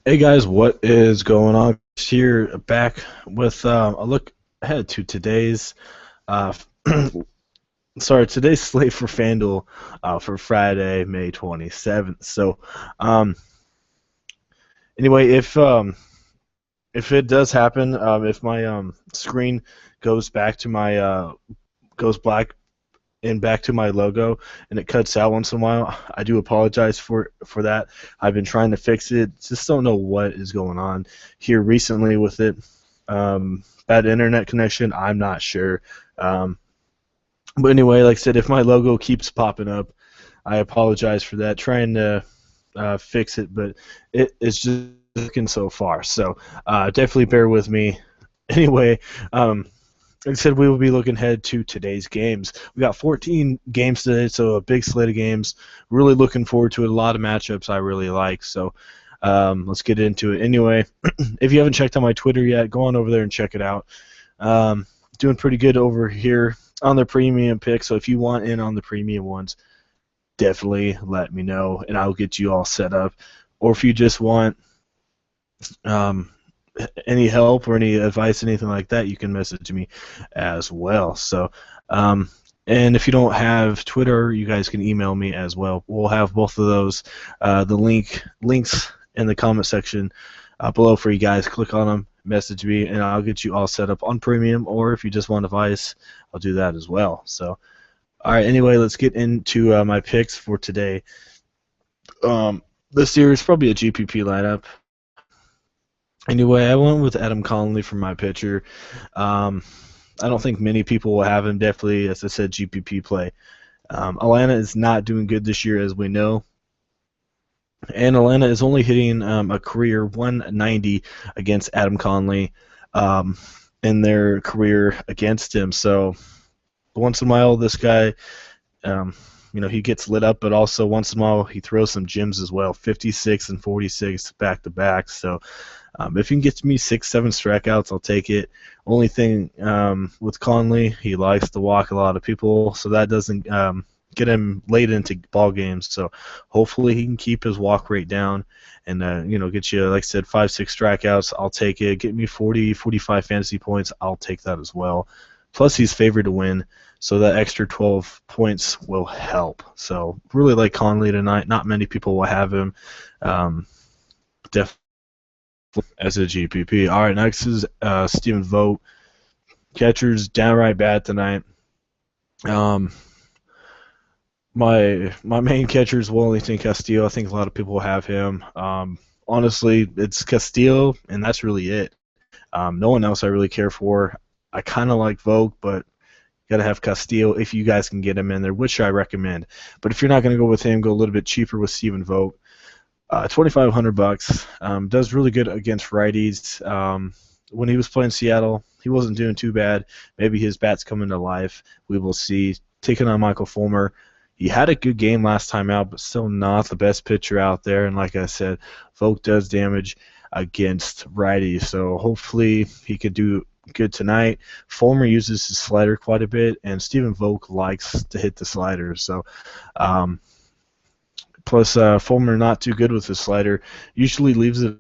Hey guys, what is going on? Here back with a look ahead to uh, today's slate for Fanduel for Friday, May 27th. So, um, anyway, if it does happen, if my screen goes back to my goes black and back to my logo and it cuts out once in a while, I do apologize for that. I've been trying to fix it, just don't know what is going on here recently with it. Bad internet connection, I'm not sure. um, but anyway, like I said, if my logo keeps popping up, I apologize for that, trying to fix it, but it's just looking so far, so definitely bear with me. Anyway, like I said, we will be looking ahead to today's games. We got 14 games today, so a big slate of games. Really looking forward to it. A lot of matchups I really like. So let's get into it. Anyway, if you haven't checked out my Twitter yet, go on over there and check it out. Doing pretty good over here on the premium picks. So if you want in on the premium ones, definitely let me know, and I'll get you all set up. Or if you just want um, any help or any advice, anything like that, you can message me as well. So, and if you don't have Twitter, you guys can email me as well. We'll have both of those. The links in the comment section below for you guys. Click on them, message me, and I'll get you all set up on premium. Or if you just want advice, I'll do that as well. So, all right. Anyway, let's get into my picks for today. This year is probably a GPP lineup. Anyway, I went with Adam Conley for my pitcher. Um, I don't think many people will have him. Definitely, as I said, GPP play. Atlanta is not doing good this year, as we know, and Atlanta is only hitting a career 190 against Adam Conley um, in their career against him. So once in a while, this guy, um, he gets lit up, but also once in a while he throws some gems as well. 56 and 46 back to back. So if you can get me 6, 7 strikeouts, I'll take it. Only thing with Conley, he likes to walk a lot of people, so that doesn't get him late into ball games. So hopefully he can keep his walk rate down and get you, like I said, 5, 6 strikeouts. I'll take it. Get me 40, 45 fantasy points. I'll take that as well. Plus he's favored to win, so that extra 12 points will help. So really like Conley tonight. Not many people will have him. Definitely as a GPP. All right, next is Steven Vogt. Catcher's downright bad tonight. My main catcher is Wellington Castillo. I think a lot of people will have him. Honestly, it's Castillo, and that's really it. No one else I really care for. I kind of like Vogt, but got to have Castillo if you guys can get him in there, which I recommend. But if you're not going to go with him, go a little bit cheaper with Steven Vogt. $2,500. Does really good against righties. When he was playing Seattle, he wasn't doing too bad. Maybe his bat's coming to life. We will see. Taking on Michael Fulmer. He had a good game last time out, but still not the best pitcher out there. And like I said, Vogt does damage against righties. So hopefully he could do good tonight. Fulmer uses his slider quite a bit, and Steven Vogt likes to hit the slider. So, plus Fulmer not too good with his slider. Usually leaves it,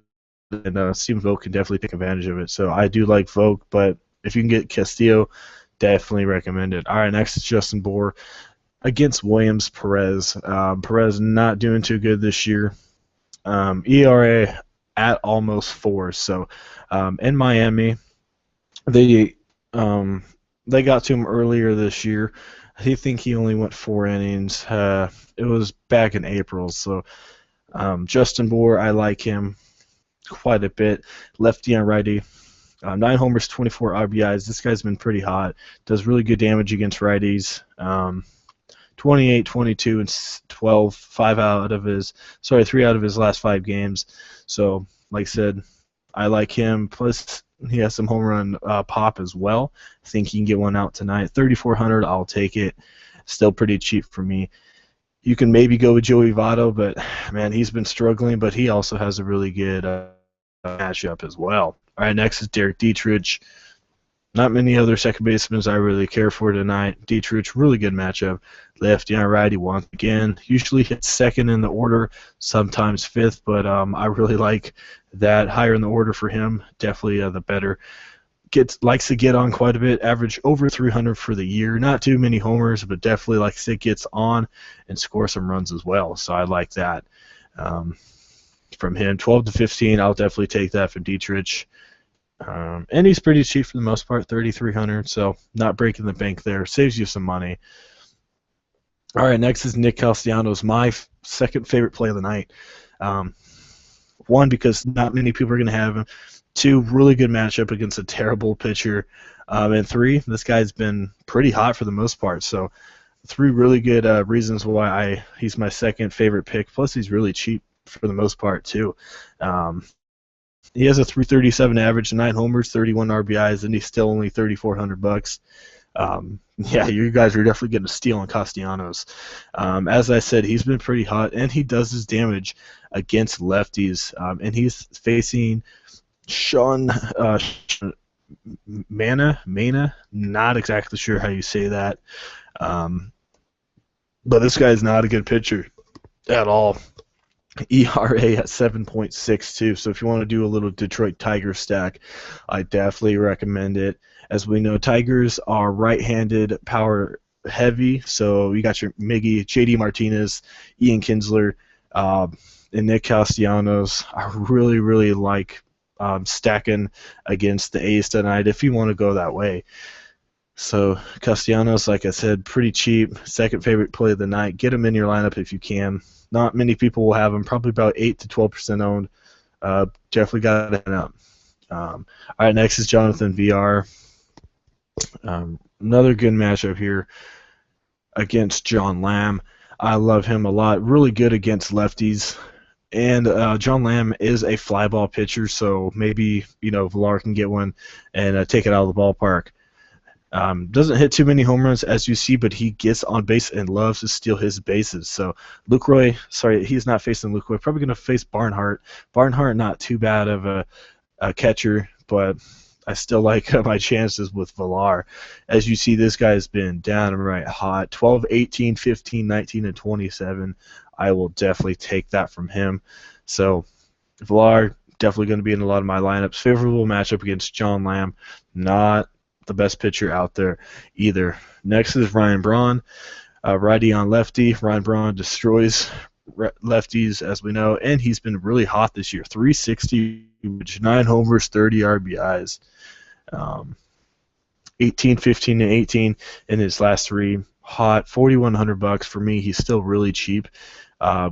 and Steven Vogt can definitely take advantage of it. So I do like Vogt, but if you can get Castillo, definitely recommend it. All right, next is Justin Bour against Williams Perez. Perez not doing too good this year. ERA at almost 4. So in Miami, they got to him earlier this year. I think he only went 4 innings. It was back in April. So Justin Bour, I like him quite a bit. Lefty and righty. 9 homers, 24 RBIs. This guy's been pretty hot. Does really good damage against righties. 28, 22, and 12. 3 out of his last 5 games. So, like I said, I like him. Plus, he has some home run pop as well. I think he can get one out tonight. 3,400, I'll take it. Still pretty cheap for me. You can maybe go with Joey Votto, but, man, he's been struggling, but he also has a really good matchup as well. All right, next is Derek Dietrich. Not many other second basemen I really care for tonight. Dietrich, really good matchup. Lefty on righty once again. Usually hits second in the order, sometimes fifth, but I really like that higher in the order for him. Definitely the better. Likes to get on quite a bit. Average over 300 for the year. Not too many homers, but definitely likes to gets on and score some runs as well. So I like that from him. 12 to 15, I'll definitely take that for Dietrich. And he's pretty cheap for the most part, 3,300. So not breaking the bank there. Saves you some money. All right, next is Nick Castellanos, my second favorite play of the night. One, because not many people are going to have him. Two, really good matchup against a terrible pitcher. And three, this guy's been pretty hot for the most part. So three really good reasons why he's my second favorite pick. Plus, he's really cheap for the most part, too. He has a 337 average, 9 homers, 31 RBIs, and he's still only $3,400. Yeah, you guys are definitely getting a steal on Castellanos. As I said, he's been pretty hot, and he does his damage against lefties. And he's facing Sean Mana, not exactly sure how you say that. But this guy's not a good pitcher at all. ERA at 7.62. So if you want to do a little Detroit Tigers stack, I definitely recommend it. As we know, Tigers are right-handed power heavy. So you got your Miggy, JD Martinez, Ian Kinsler, and Nick Castellanos. I really, really like stacking against the A's tonight if you want to go that way. So Castellanos, like I said, pretty cheap. Second favorite play of the night. Get him in your lineup if you can. Not many people will have him. Probably about 8 to 12% owned. Definitely got to end up. All right, next is Jonathan Villar. Another good matchup here against John Lamb. I love him a lot. Really good against lefties. And John Lamb is a fly ball pitcher, so maybe Villar can get one and take it out of the ballpark. Doesn't hit too many home runs, as you see, but he gets on base and loves to steal his bases. So he's not facing Lucroy. Probably going to face Barnhart. Barnhart, not too bad of a catcher, but I still like my chances with Villar. As you see, this guy's been downright hot. 12, 18, 15, 19, and 27. I will definitely take that from him. So Villar, definitely going to be in a lot of my lineups. Favorable matchup against John Lamb. Not the best pitcher out there either. Next is Ryan Braun, righty on lefty. Ryan Braun destroys lefties, as we know, and he's been really hot this year. 360, 9 homers, 30 RBIs. 18, 15, and 18 in his last three. Hot, $4,100 for me. He's still really cheap.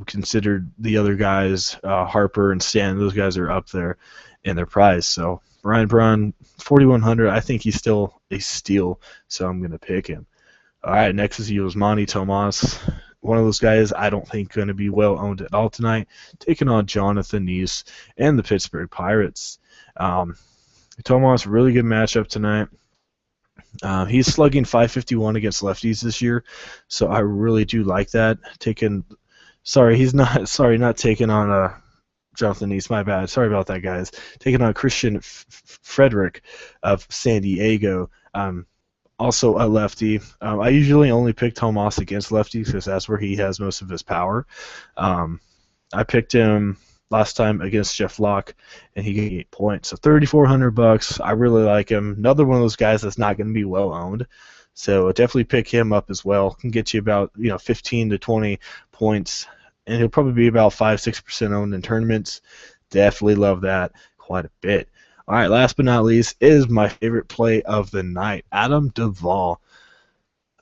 Considered the other guys, Harper and Stan, those guys are up there in their price. So Ryan Braun, 4,100. I think he's still a steal, so I'm going to pick him. All right, next is Yasmani Tomas. One of those guys I don't think going to be well owned at all tonight. Taking on Jonathan Neese and the Pittsburgh Pirates. Tomas, really good matchup tonight. He's slugging .551 against lefties this year, so I really do like that. Not taking on Jonathan Neese, my bad. Sorry about that, guys. Taking on Christian Frederick of San Diego, also a lefty. I usually only pick Tomas against lefties because that's where he has most of his power. I picked him last time against Jeff Locke, and he gave me 8 points. So $3,400. I really like him. Another one of those guys that's not going to be well owned. So definitely pick him up as well. Can get you about 15 to 20 points, and he'll probably be about 5-6% owned in tournaments. Definitely love that quite a bit. All right, last but not least is my favorite play of the night, Adam Duvall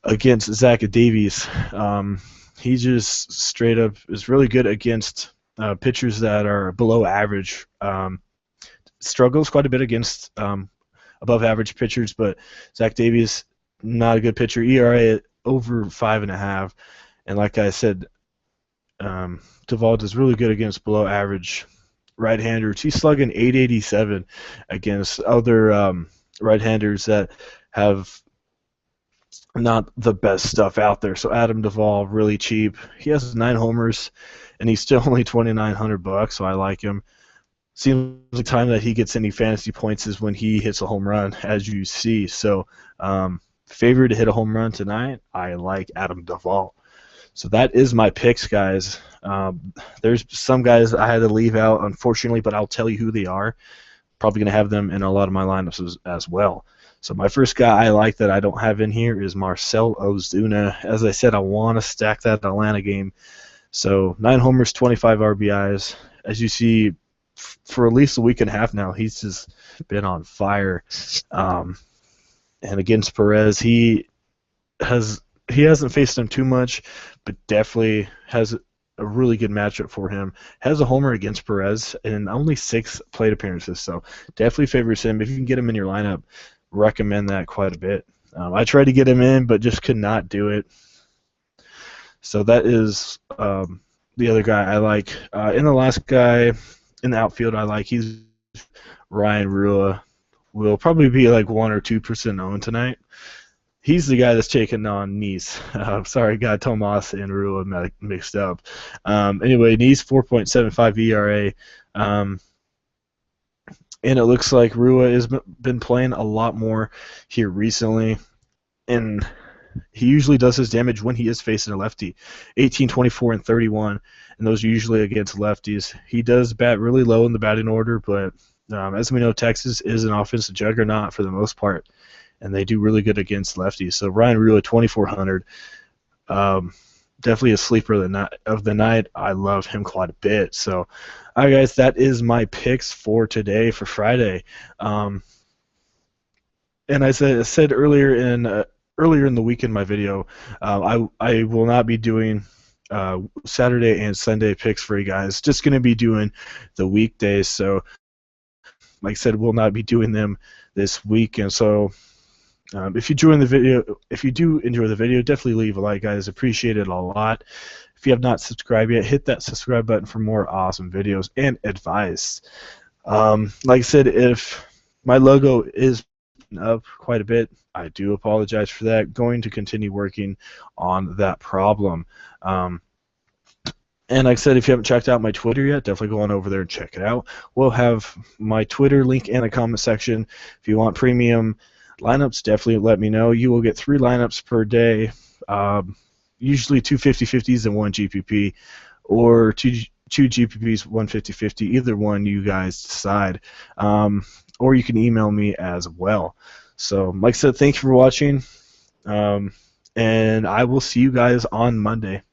against Zach Davies. He just straight up is really good against pitchers that are below average. Struggles quite a bit against above average pitchers, but Zach Davies, not a good pitcher. ERA over 5.5, and like I said, Duvall is really good against below average right-handers. He's slugging .887 against other right-handers that have not the best stuff out there. So Adam Duvall, really cheap. He has 9 homers, and he's still only $2,900, so I like him. seems like time that he gets any fantasy points is when he hits a home run, as you see. So, favorite to hit a home run tonight, I like Adam Duvall. So that is my picks, guys. There's some guys I had to leave out, unfortunately, but I'll tell you who they are. Probably going to have them in a lot of my lineups as well. So my first guy I like that I don't have in here is Marcell Ozuna. As I said, I want to stack that Atlanta game. So 9 homers, 25 RBIs. As you see, for at least a week and a half now, he's just been on fire. And against Perez, he hasn't faced him too much, but definitely has a really good matchup for him. Has a homer against Perez in only 6 plate appearances, so definitely favors him. If you can get him in your lineup, recommend that quite a bit. I tried to get him in, but just could not do it. So that is the other guy I like. In the last guy in the outfield I like, he's Ryan Rua. Will probably be like 1 or 2% owned tonight. He's the guy that's taking on Nice. Sorry, got Tomas and Rua mixed up. Anyway, Nice 4.75 ERA. And it looks like Rua has been playing a lot more here recently. And he usually does his damage when he is facing a lefty. 18, 24, and 31. And those are usually against lefties. He does bat really low in the batting order, but as we know, Texas is an offensive juggernaut for the most part. And they do really good against lefties. So Ryan Rua, 2,400. Definitely a sleeper of the night. I love him quite a bit. So, all right, guys, that is my picks for today, for Friday. And I said earlier in the week in my video, I will not be doing Saturday and Sunday picks for you guys. Just going to be doing the weekdays. So, like I said, we'll not be doing them this week. And so, if you do enjoy the video, definitely leave a like, guys. Appreciate it a lot. If you have not subscribed yet, hit that subscribe button for more awesome videos and advice. Like I said, if my logo is up quite a bit, I do apologize for that. Going to continue working on that problem. And like I said, if you haven't checked out my Twitter yet, definitely go on over there and check it out. We'll have my Twitter link in the comment section. If you want premium lineups, definitely let me know. You will get 3 lineups per day, usually 2 50-50s and 1 GPP, or two GPPs, 1 50-50. Either one you guys decide. Or you can email me as well. So, like I said, thank you for watching, and I will see you guys on Monday.